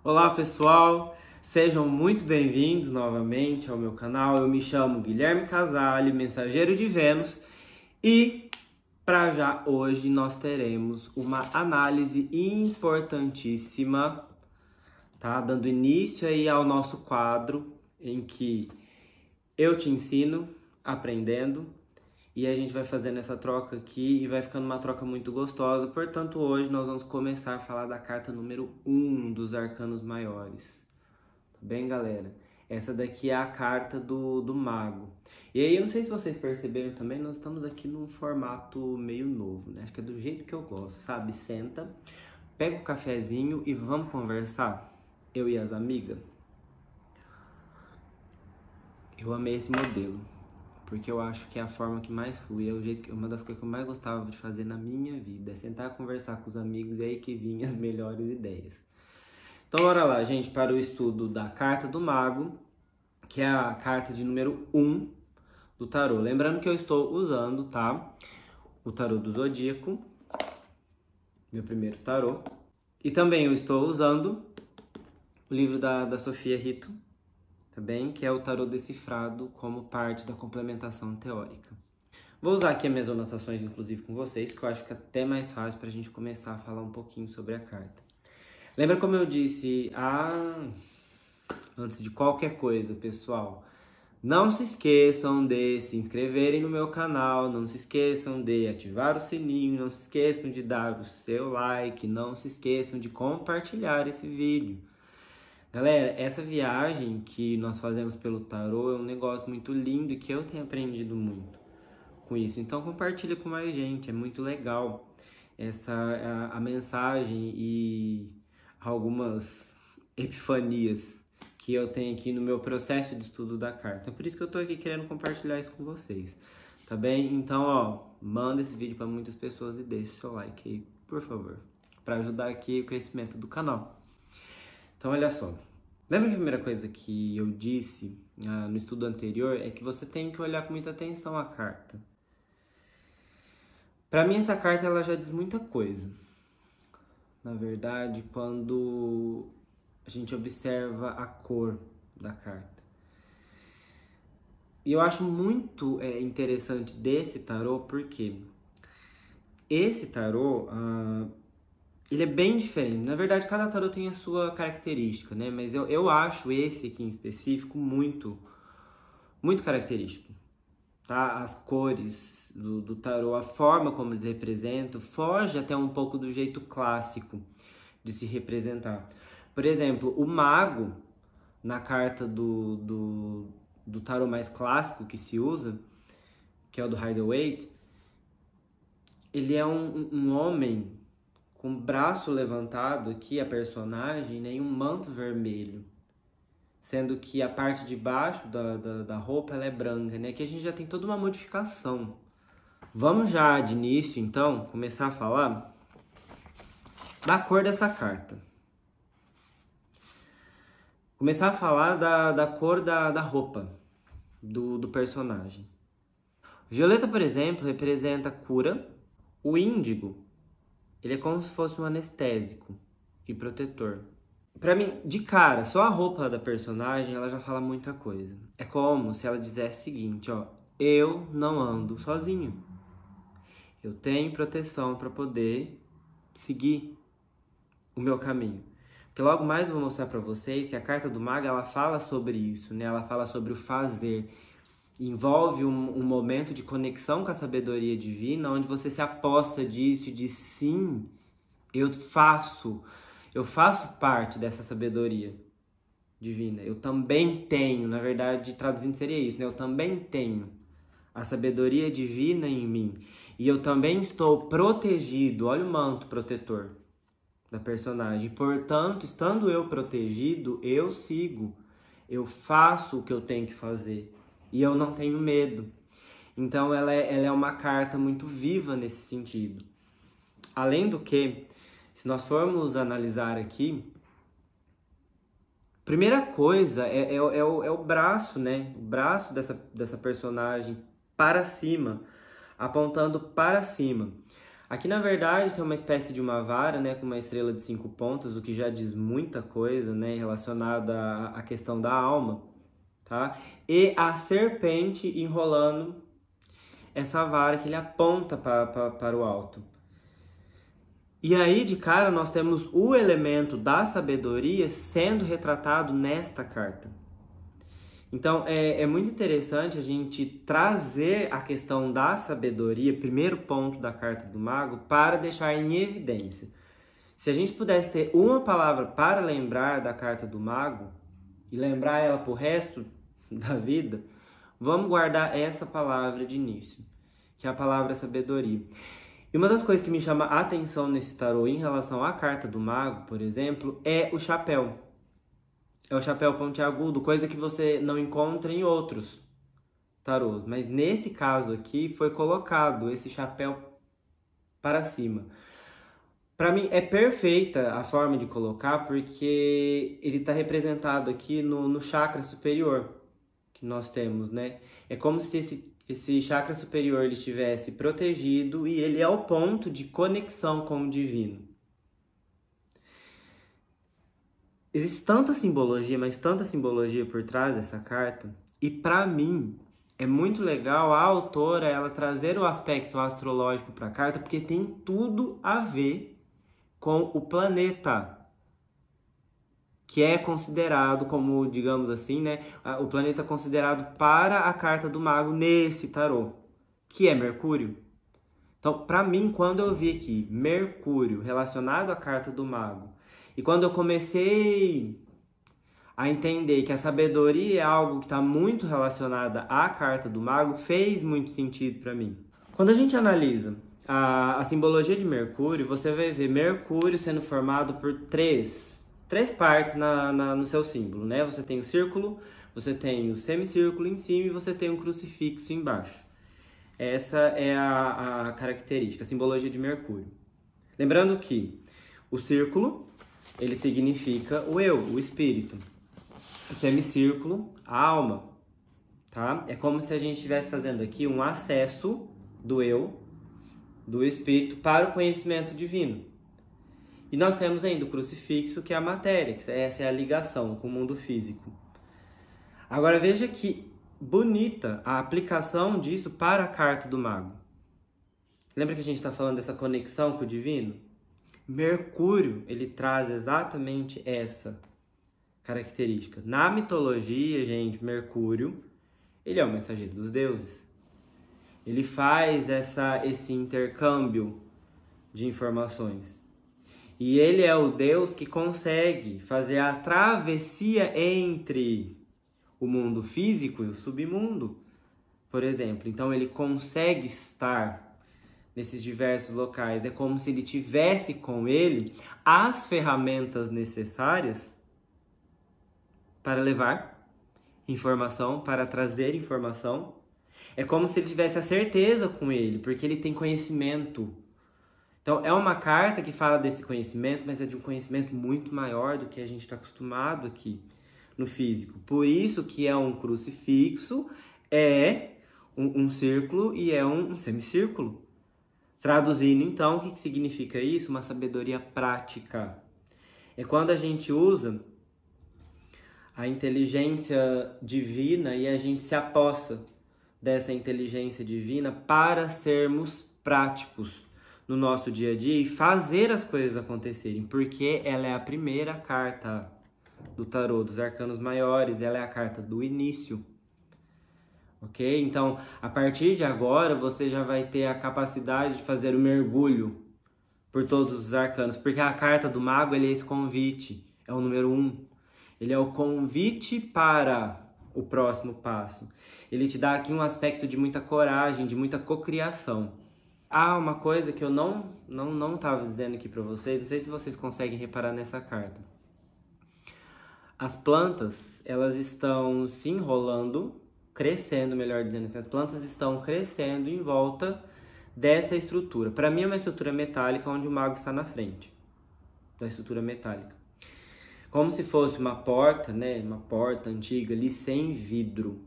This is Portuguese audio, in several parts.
Olá pessoal, sejam muito bem-vindos novamente ao meu canal. Eu me chamo Guilherme Casale, mensageiro de Vênus, e para já hoje nós teremos uma análise importantíssima, tá? Dando início aí ao nosso quadro em que eu te ensino aprendendo e a gente vai fazendo essa troca aqui e vai ficando uma troca muito gostosa. Portanto, hoje nós vamos começar a falar da carta número 1 dos arcanos maiores. Tá bem, galera? Essa daqui é a carta do mago. E aí, eu não sei se vocês perceberam também, nós estamos aqui num formato meio novo, né? Acho que é do jeito que eu gosto, sabe? Senta, pega o cafezinho e vamos conversar, eu e as amigas. Eu amei esse modelo, porque eu acho que é a forma que mais flui, é o jeito uma das coisas que eu mais gostava de fazer na minha vida, é sentar e conversar com os amigos e aí que vinham as melhores ideias. Então, bora lá, gente, para o estudo da carta do mago, que é a carta de número 1 do tarô. Lembrando que eu estou usando, tá, o tarô do Zodíaco, meu primeiro tarô, e também eu estou usando o livro da Sofia Rito, tá bem? Que é o tarô decifrado como parte da complementação teórica. Vou usar aqui as minhas anotações, inclusive, com vocês, que eu acho que é até mais fácil para a gente começar a falar um pouquinho sobre a carta. Lembra como eu disse antes de qualquer coisa, pessoal? Não se esqueçam de se inscreverem no meu canal, não se esqueçam de ativar o sininho, não se esqueçam de dar o seu like, não se esqueçam de compartilhar esse vídeo. Galera, essa viagem que nós fazemos pelo tarô é um negócio muito lindo e que eu tenho aprendido muito com isso. Então compartilha com mais gente, é muito legal a mensagem e algumas epifanias que eu tenho aqui no meu processo de estudo da carta. É por isso que eu tô aqui querendo compartilhar isso com vocês, tá bem? Então, ó, manda esse vídeo para muitas pessoas e deixa o seu like aí, por favor, para ajudar aqui o crescimento do canal. Então, olha só. Lembra que a primeira coisa que eu disse no estudo anterior é que você tem que olhar com muita atenção a carta. Para mim, essa carta ela já diz muita coisa. Na verdade, quando a gente observa a cor da carta. E eu acho muito interessante desse tarô, porque esse tarô... ele é bem diferente. Na verdade, cada tarô tem a sua característica, né? Mas eu acho esse aqui em específico muito característico, tá? As cores do tarô, a forma como eles representam, foge até um pouco do jeito clássico de se representar. Por exemplo, o mago, na carta do tarô mais clássico que se usa, que é o do Rider-Waite, ele é um homem com o braço levantado aqui, a personagem, né, e um manto vermelho. Sendo que a parte de baixo da roupa ela é branca, né? Que a gente já tem toda uma modificação. Vamos já, de início, então, começar a falar da cor dessa carta. Começar a falar da cor da roupa do personagem. O violeta, por exemplo, representa cura. O índigo, ele é como se fosse um anestésico e protetor. Pra mim, de cara, só a roupa da personagem, ela já fala muita coisa. É como se ela dissesse o seguinte, ó. Eu não ando sozinho. Eu tenho proteção para poder seguir o meu caminho. Porque logo mais eu vou mostrar pra vocês que a carta do mago, ela fala sobre isso, né? Ela fala sobre o fazer. Envolve um momento de conexão com a sabedoria divina, onde você se aposta disso e diz sim, eu faço parte dessa sabedoria divina. Eu também tenho, na verdade, traduzindo seria isso, né? Eu também tenho a sabedoria divina em mim. E eu também estou protegido, olha o manto protetor da personagem. Portanto, estando eu protegido, eu sigo, eu faço o que eu tenho que fazer. E eu não tenho medo. Então, ela é uma carta muito viva nesse sentido. Além do que, se nós formos analisar aqui, primeira coisa é o braço, né? O braço dessa personagem para cima, apontando para cima. Aqui, na verdade, tem uma espécie de uma vara, né, com uma estrela de 5 pontas, o que já diz muita coisa, né, relacionada à questão da alma, tá? E a serpente enrolando essa vara que ele aponta para o alto. E aí, de cara, nós temos o elemento da sabedoria sendo retratado nesta carta. Então, é muito interessante a gente trazer a questão da sabedoria, primeiro ponto da carta do mago, para deixar em evidência. Se a gente pudesse ter uma palavra para lembrar da carta do mago, e lembrar ela para o resto da vida, vamos guardar essa palavra de início, que é a palavra sabedoria. E uma das coisas que me chama a atenção nesse tarô em relação à carta do mago, por exemplo, é o chapéu. É o chapéu pontiagudo, coisa que você não encontra em outros tarôs. Mas nesse caso aqui foi colocado esse chapéu para cima. Para mim é perfeita a forma de colocar, porque ele está representado aqui no chakra superior que nós temos, né? É como se esse chakra superior ele estivesse protegido e ele é o ponto de conexão com o divino. Existe tanta simbologia, mas tanta simbologia por trás dessa carta, e para mim é muito legal a autora ela trazer o aspecto astrológico para a carta, porque tem tudo a ver com o planeta, que é considerado como, digamos assim, né, o planeta considerado para a carta do mago nesse tarô, que é Mercúrio. Então, para mim, quando eu vi aqui Mercúrio relacionado à carta do mago, e quando eu comecei a entender que a sabedoria é algo que está muito relacionada à carta do mago, fez muito sentido para mim. Quando a gente analisa a simbologia de Mercúrio, você vai ver Mercúrio sendo formado por três partes no seu símbolo, né? Você tem o círculo, você tem o semicírculo em cima e você tem um crucifixo embaixo. Essa é a característica, a simbologia de Mercúrio. Lembrando que o círculo, ele significa o eu, o espírito. O semicírculo, a alma, tá? É como se a gente estivesse fazendo aqui um acesso do eu, do espírito, para o conhecimento divino. E nós temos ainda o crucifixo, que é a matéria, que essa é a ligação com o mundo físico. Agora veja que bonita a aplicação disso para a carta do mago. Lembra que a gente está falando dessa conexão com o divino? Mercúrio, ele traz exatamente essa característica. Na mitologia, gente, Mercúrio, ele é o mensageiro dos deuses. Ele faz esse intercâmbio de informações. E ele é o Deus que consegue fazer a travessia entre o mundo físico e o submundo, por exemplo. Então, ele consegue estar nesses diversos locais. É como se ele tivesse com ele as ferramentas necessárias para levar informação, para trazer informação. É como se ele tivesse a certeza com ele, porque ele tem conhecimento. Então, é uma carta que fala desse conhecimento, mas é de um conhecimento muito maior do que a gente está acostumado aqui no físico. Por isso que é um crucifixo, é um círculo e é um semicírculo. Traduzindo, então, o que significa isso? Uma sabedoria prática. É quando a gente usa a inteligência divina e a gente se apossa dessa inteligência divina para sermos práticos no nosso dia a dia e fazer as coisas acontecerem, porque ela é a primeira carta do tarô, dos arcanos maiores, ela é a carta do início. Ok? Então, a partir de agora, você já vai ter a capacidade de fazer o mergulho por todos os arcanos, porque a carta do mago ele é esse convite, é o número 1. Ele é o convite para o próximo passo. Ele te dá aqui um aspecto de muita coragem, de muita cocriação. Ah, uma coisa que eu não estava dizendo aqui para vocês, não sei se vocês conseguem reparar nessa carta. As plantas, elas estão se enrolando, crescendo, melhor dizendo assim, as plantas estão crescendo em volta dessa estrutura. Para mim é uma estrutura metálica onde o mago está na frente da estrutura metálica. Como se fosse uma porta, né? Uma porta antiga ali sem vidro.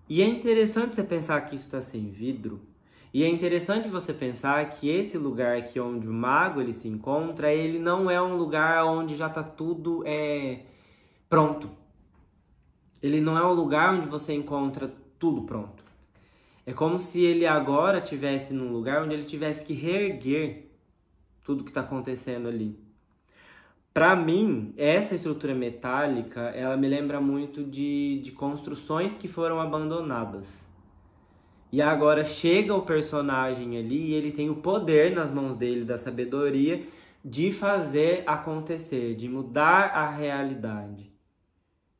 E é interessante você pensar que isso está sem vidro E é interessante você pensar que esse lugar aqui onde o mago ele se encontra, ele não é um lugar onde já está tudo pronto. Ele não é um lugar onde você encontra tudo pronto. É como se ele agora estivesse num lugar onde ele tivesse que reerguer tudo que está acontecendo ali. Para mim, essa estrutura metálica, ela me lembra muito de construções que foram abandonadas. E agora chega o personagem ali e ele tem o poder nas mãos dele, da sabedoria, de fazer acontecer, de mudar a realidade.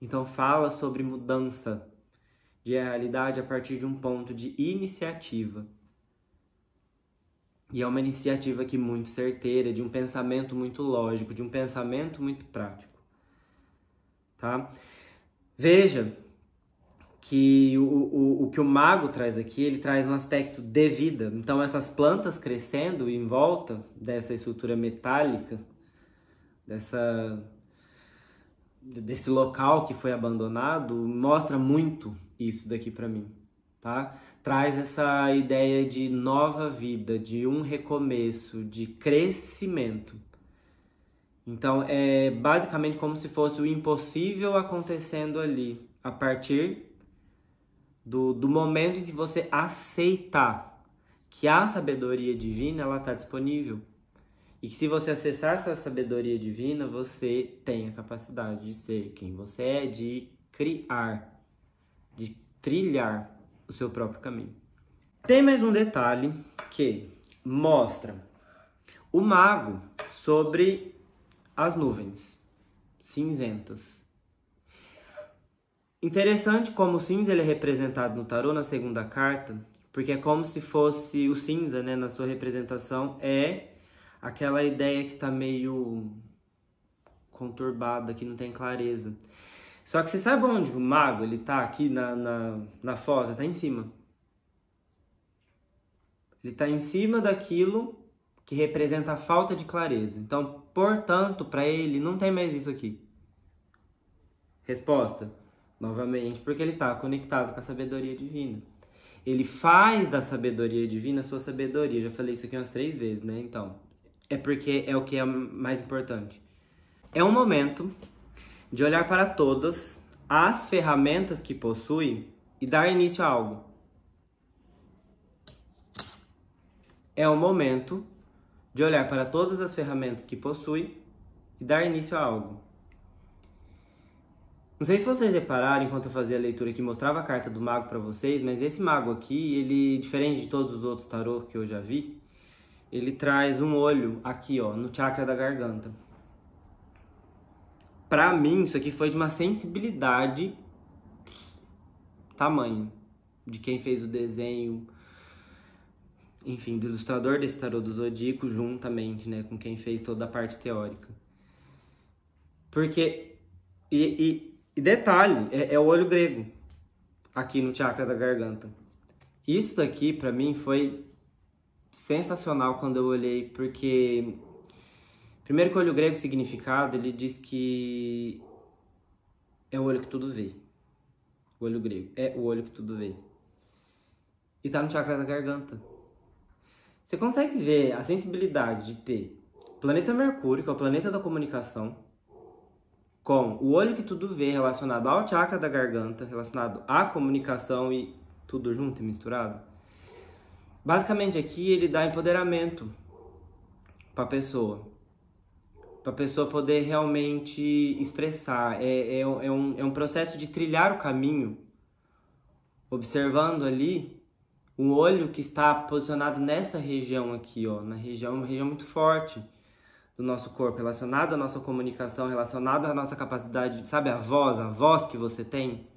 Então fala sobre mudança de realidade a partir de um ponto de iniciativa. E é uma iniciativa aqui muito certeira, de um pensamento muito lógico, de um pensamento muito prático. Tá? Veja que o que o mago traz aqui, ele traz um aspecto de vida. Então, essas plantas crescendo em volta dessa estrutura metálica, desse local que foi abandonado, mostra muito isso daqui para mim, tá? Traz essa ideia de nova vida, de um recomeço, de crescimento. Então, é basicamente como se fosse o impossível acontecendo ali, a partir do momento em que você aceitar que a sabedoria divina ela está disponível. E que se você acessar essa sabedoria divina, você tem a capacidade de ser quem você é, de criar, de trilhar o seu próprio caminho. Tem mais um detalhe que mostra o mago sobre as nuvens cinzentas. Interessante como o cinza ele é representado no tarô na segunda carta, porque é como se fosse o cinza, né, na sua representação, é aquela ideia que está meio conturbada, que não tem clareza. Só que você sabe onde o mago ele tá aqui na foto? Está em cima. Ele está em cima daquilo que representa a falta de clareza. Então, portanto, para ele não tem mais isso aqui. Resposta: novamente, porque ele está conectado com a sabedoria divina. Ele faz da sabedoria divina a sua sabedoria. Já falei isso aqui umas 3 vezes, né? Então, é porque é o que é mais importante. É um momento de olhar para todas as ferramentas que possui e dar início a algo. É um momento de olhar para todas as ferramentas que possui e dar início a algo. Não sei se vocês repararam, enquanto eu fazia a leitura aqui, mostrava a carta do mago para vocês, mas esse mago aqui, ele, diferente de todos os outros tarô que eu já vi, ele traz um olho aqui, ó, no chakra da garganta. Pra mim, isso aqui foi de uma sensibilidade tamanho de quem fez o desenho, enfim, do ilustrador desse tarô do Zodíaco, juntamente, né, com quem fez toda a parte teórica. Porque, e detalhe, é o olho grego, aqui no chakra da garganta. Isso daqui, pra mim, foi sensacional quando eu olhei, porque primeiro que o olho grego, significado, ele diz que é o olho que tudo vê. O olho grego é o olho que tudo vê. E tá no chakra da garganta. Você consegue ver a sensibilidade de ter o planeta Mercúrio, que é o planeta da comunicação, com o olho que tudo vê relacionado ao chakra da garganta, relacionado à comunicação e tudo junto e misturado. Basicamente aqui ele dá empoderamento para a pessoa poder realmente expressar. É um processo de trilhar o caminho, observando ali um olho que está posicionado nessa região aqui, ó, uma região muito forte do nosso corpo, relacionado à nossa comunicação, relacionado à nossa capacidade, sabe, a voz que você tem?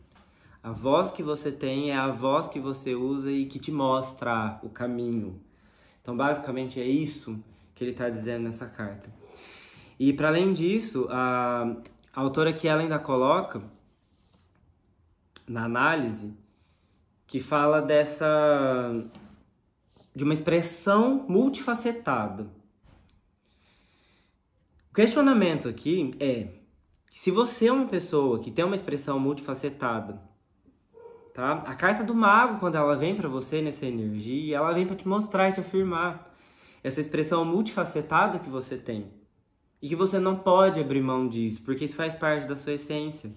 A voz que você tem é a voz que você usa e que te mostra o caminho. Então, basicamente, é isso que ele está dizendo nessa carta. E, para além disso, a autora aqui ela ainda coloca, na análise, que fala de uma expressão multifacetada. O questionamento aqui é, se você é uma pessoa que tem uma expressão multifacetada, tá? A carta do mago, quando ela vem pra você nessa energia, ela vem pra te mostrar e te afirmar essa expressão multifacetada que você tem. E que você não pode abrir mão disso, porque isso faz parte da sua essência.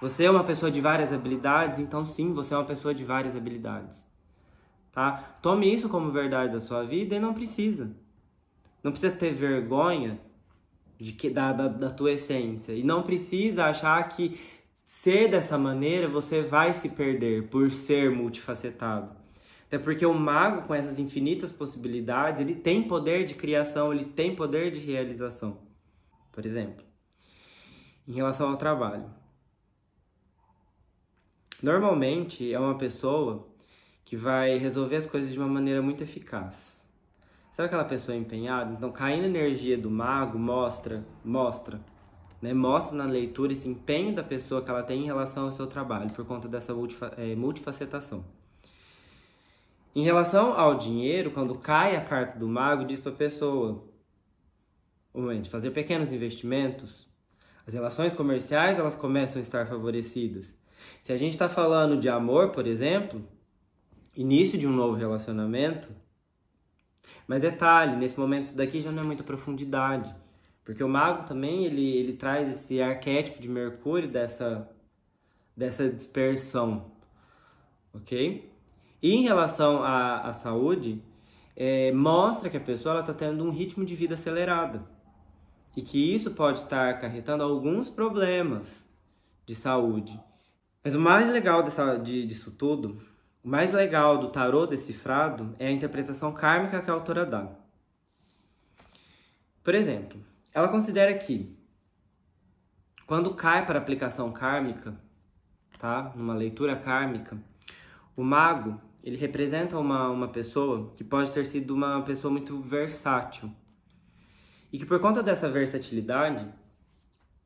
Você é uma pessoa de várias habilidades, então sim, você é uma pessoa de várias habilidades, tá? Tome isso como verdade da sua vida e não precisa. Não precisa ter vergonha da tua essência. E não precisa achar que ser dessa maneira você vai se perder por ser multifacetado. Até porque o mago, com essas infinitas possibilidades, ele tem poder de criação, ele tem poder de realização. Por exemplo, em relação ao trabalho. Normalmente é uma pessoa que vai resolver as coisas de uma maneira muito eficaz. Sabe aquela pessoa empenhada? Então, caindo a energia do mago mostra na leitura esse empenho da pessoa que ela tem em relação ao seu trabalho, por conta dessa multifacetação. Em relação ao dinheiro, quando cai a carta do mago, diz para a pessoa, fazer pequenos investimentos, as relações comerciais elas começam a estar favorecidas. Se a gente está falando de amor, por exemplo, início de um novo relacionamento, mas detalhe, nesse momento daqui já não é muita profundidade, porque o mago também ele traz esse arquétipo de Mercúrio dessa dispersão, ok? E em relação à saúde, mostra que a pessoa está tendo um ritmo de vida acelerado e que isso pode estar acarretando alguns problemas de saúde. Mas o mais legal disso tudo, o mais legal do tarô decifrado é a interpretação kármica que a autora dá. Por exemplo, ela considera que quando cai para aplicação kármica, tá? Numa leitura kármica, o mago ele representa uma pessoa que pode ter sido uma pessoa muito versátil. E que por conta dessa versatilidade,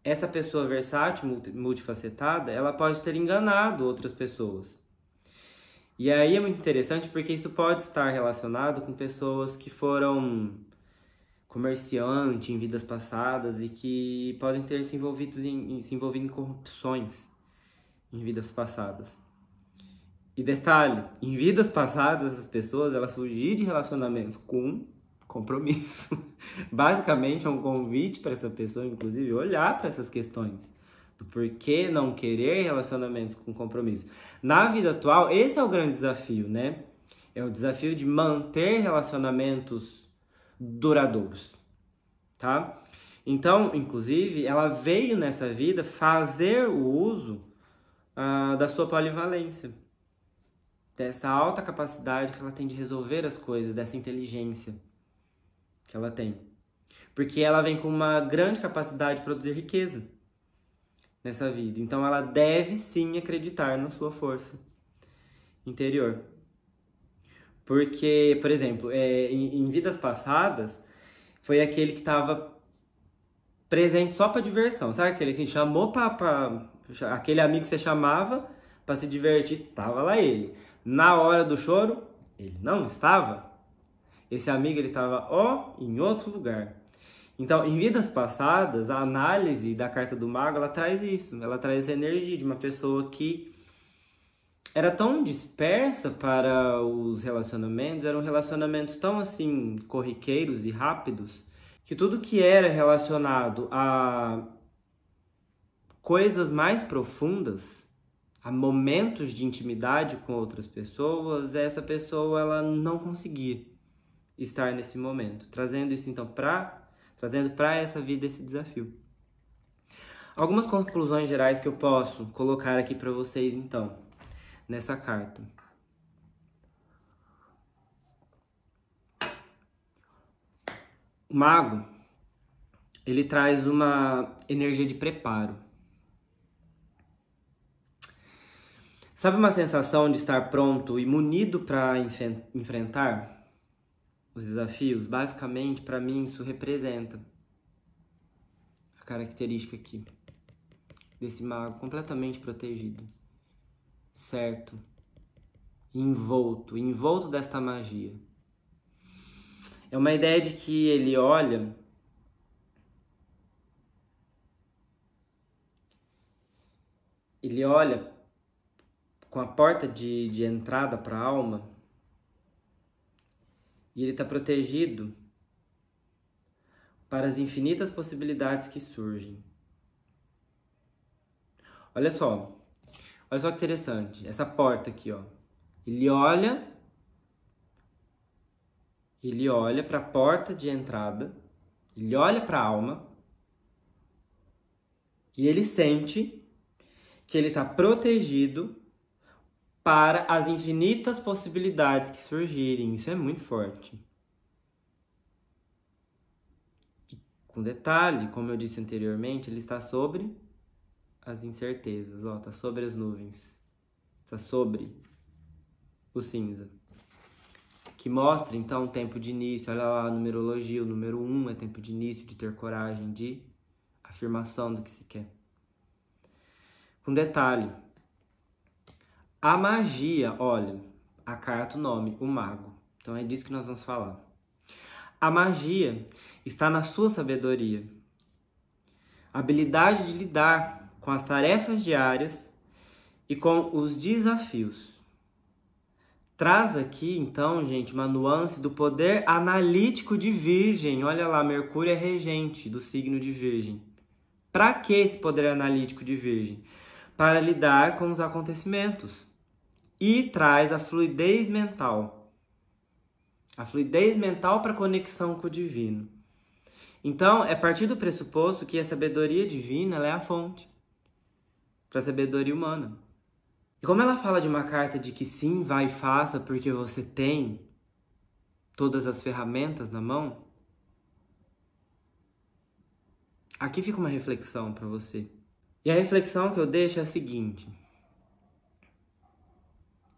essa pessoa versátil, multifacetada, ela pode ter enganado outras pessoas. E aí é muito interessante porque isso pode estar relacionado com pessoas que foram comerciantes em vidas passadas e que podem ter se envolvido em corrupções em vidas passadas. E detalhe, em vidas passadas as pessoas elas fugiram de relacionamento com compromisso. Basicamente é um convite para essa pessoa, inclusive, olhar para essas questões do porquê não querer relacionamento com compromisso. Na vida atual, esse é o grande desafio, né? É o desafio de manter relacionamentos duradouros, tá? Então, inclusive, ela veio nessa vida fazer o uso da sua polivalência, dessa alta capacidade que ela tem de resolver as coisas, dessa inteligência que ela tem. Porque ela vem com uma grande capacidade de produzir riqueza nessa vida. Então ela deve sim acreditar na sua força interior. Porque, por exemplo, em vidas passadas, foi aquele que estava presente só para diversão. Sabe aquele que assim, chamou aquele amigo que você chamava para se divertir, tava lá ele. Na hora do choro, ele não estava. Esse amigo ele estava em outro lugar. Então, em vidas passadas, a análise da carta do mago, ela traz isso. Ela traz essa energia de uma pessoa que era tão dispersa para os relacionamentos, eram relacionamentos tão assim corriqueiros e rápidos, que tudo que era relacionado a coisas mais profundas, a momentos de intimidade com outras pessoas, essa pessoa ela não conseguia estar nesse momento, trazendo isso então trazendo para essa vida esse desafio. Algumas conclusões gerais que eu posso colocar aqui para vocês então, nessa carta. O mago, ele traz uma energia de preparo. Sabe uma sensação de estar pronto e munido para enfrentar os desafios? Basicamente, para mim, isso representa a característica aqui desse mago completamente protegido, certo? Envolto desta magia. É uma ideia de que ele olha com a porta de entrada para a alma, e ele está protegido para as infinitas possibilidades que surgem. Olha só que interessante, essa porta aqui, ó. Ele olha para a porta de entrada, ele olha para a alma e ele sente que ele está protegido para as infinitas possibilidades que surgirem. Isso é muito forte. E com detalhe, como eu disse anteriormente, ele está sobre as incertezas, ó, está sobre as nuvens, está sobre o cinza. Que mostra, então, o tempo de início. Olha lá a numerologia, o número 1 é tempo de início, de ter coragem, de afirmação do que se quer. Com detalhe, a magia, olha, a carta, o nome, o mago. Então é disso que nós vamos falar. A magia está na sua sabedoria. A habilidade de lidar com as tarefas diárias e com os desafios. Traz aqui, então, gente, uma nuance do poder analítico de Virgem. Olha lá, Mercúrio é regente do signo de Virgem. Para que esse poder analítico de Virgem? Para lidar com os acontecimentos. E traz a fluidez mental. A fluidez mental para conexão com o divino. Então, é a partir do pressuposto que a sabedoria divina ela é a fonte para a sabedoria humana. E como ela fala de uma carta de que sim, vai e faça, porque você tem todas as ferramentas na mão, aqui fica uma reflexão para você. E a reflexão que eu deixo é a seguinte.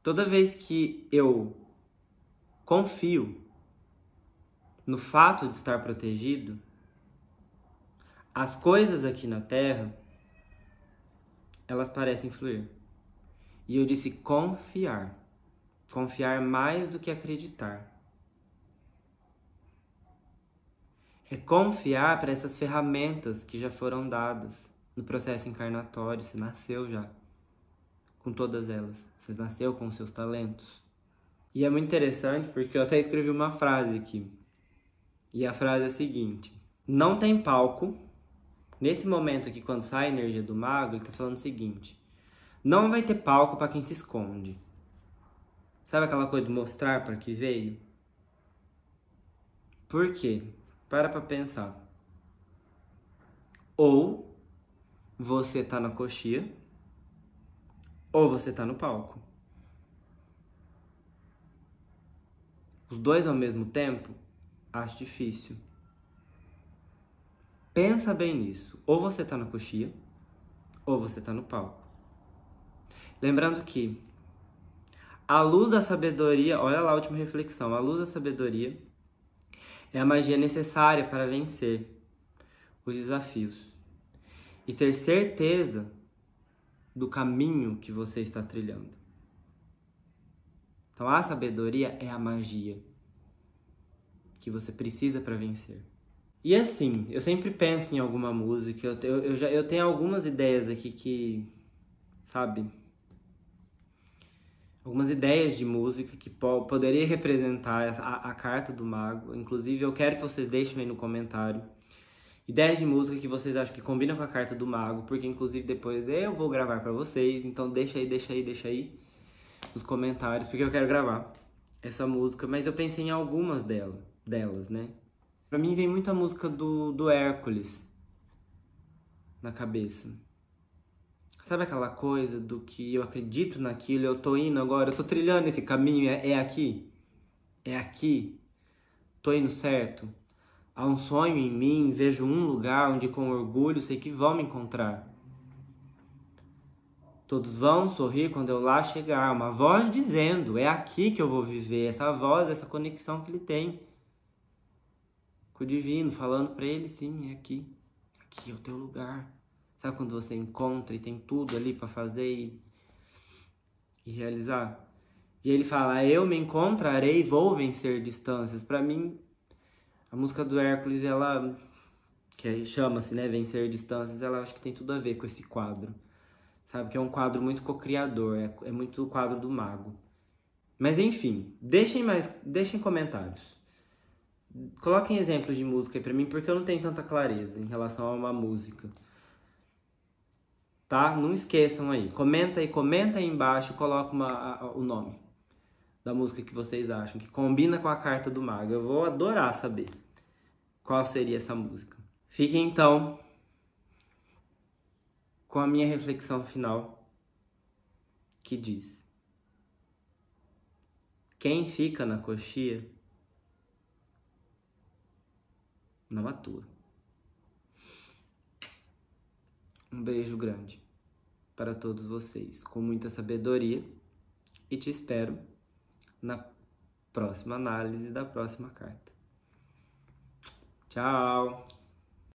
Toda vez que eu confio no fato de estar protegido, as coisas aqui na Terra, elas parecem fluir. E eu disse confiar. Confiar mais do que acreditar. É confiar para essas ferramentas que já foram dadas no processo encarnatório. Você nasceu já com todas elas. Você nasceu com seus talentos. E é muito interessante porque eu até escrevi uma frase aqui. E a frase é a seguinte. Não tem palco. Nesse momento aqui, quando sai a energia do mago, ele está falando o seguinte. Não vai ter palco para quem se esconde. Sabe aquela coisa de mostrar para que veio? Por quê? Para pensar. Ou você tá na coxia, ou você tá no palco. Os dois ao mesmo tempo, acho difícil. Pensa bem nisso. Ou você tá na coxia, ou você tá no palco. Lembrando que a luz da sabedoria, olha lá a última reflexão, a luz da sabedoria é a magia necessária para vencer os desafios e ter certeza do caminho que você está trilhando. Então a sabedoria é a magia que você precisa para vencer. E assim, eu sempre penso em alguma música, eu tenho algumas ideias aqui que, sabe, algumas ideias de música que poderia representar a carta do mago. Inclusive, eu quero que vocês deixem aí no comentário ideias de música que vocês acham que combinam com a carta do mago, porque inclusive depois eu vou gravar pra vocês. Então deixa aí nos comentários, porque eu quero gravar essa música. Mas eu pensei em algumas delas, né? Pra mim vem muita música do Hércules na cabeça. Sabe aquela coisa do que eu acredito naquilo, eu tô indo agora, eu tô trilhando esse caminho, é aqui? É aqui? Tô indo certo? Há um sonho em mim, vejo um lugar onde com orgulho sei que vão me encontrar. Todos vão sorrir quando eu lá chegar, uma voz dizendo, é aqui que eu vou viver, essa voz, essa conexão que ele tem com o divino, falando pra ele, sim, é aqui é o teu lugar. Sabe quando você encontra e tem tudo ali para fazer e realizar? E ele fala, eu me encontrarei e vou vencer distâncias. Para mim, a música do Hércules, ela, que chama-se, né, Vencer Distâncias, ela acho que tem tudo a ver com esse quadro. sabe? Que é um quadro muito co-criador, é muito o quadro do mago. Mas enfim, deixem comentários. Coloquem exemplos de música aí pra mim, porque eu não tenho tanta clareza em relação a uma música. Tá? Não esqueçam aí. Comenta aí embaixo, coloca o nome da música que vocês acham, que combina com a carta do mago. Eu vou adorar saber qual seria essa música. Fiquem então com a minha reflexão final, que diz: quem fica na coxia não atua. Um beijo grande para todos vocês, com muita sabedoria, e te espero na próxima análise da próxima carta. Tchau!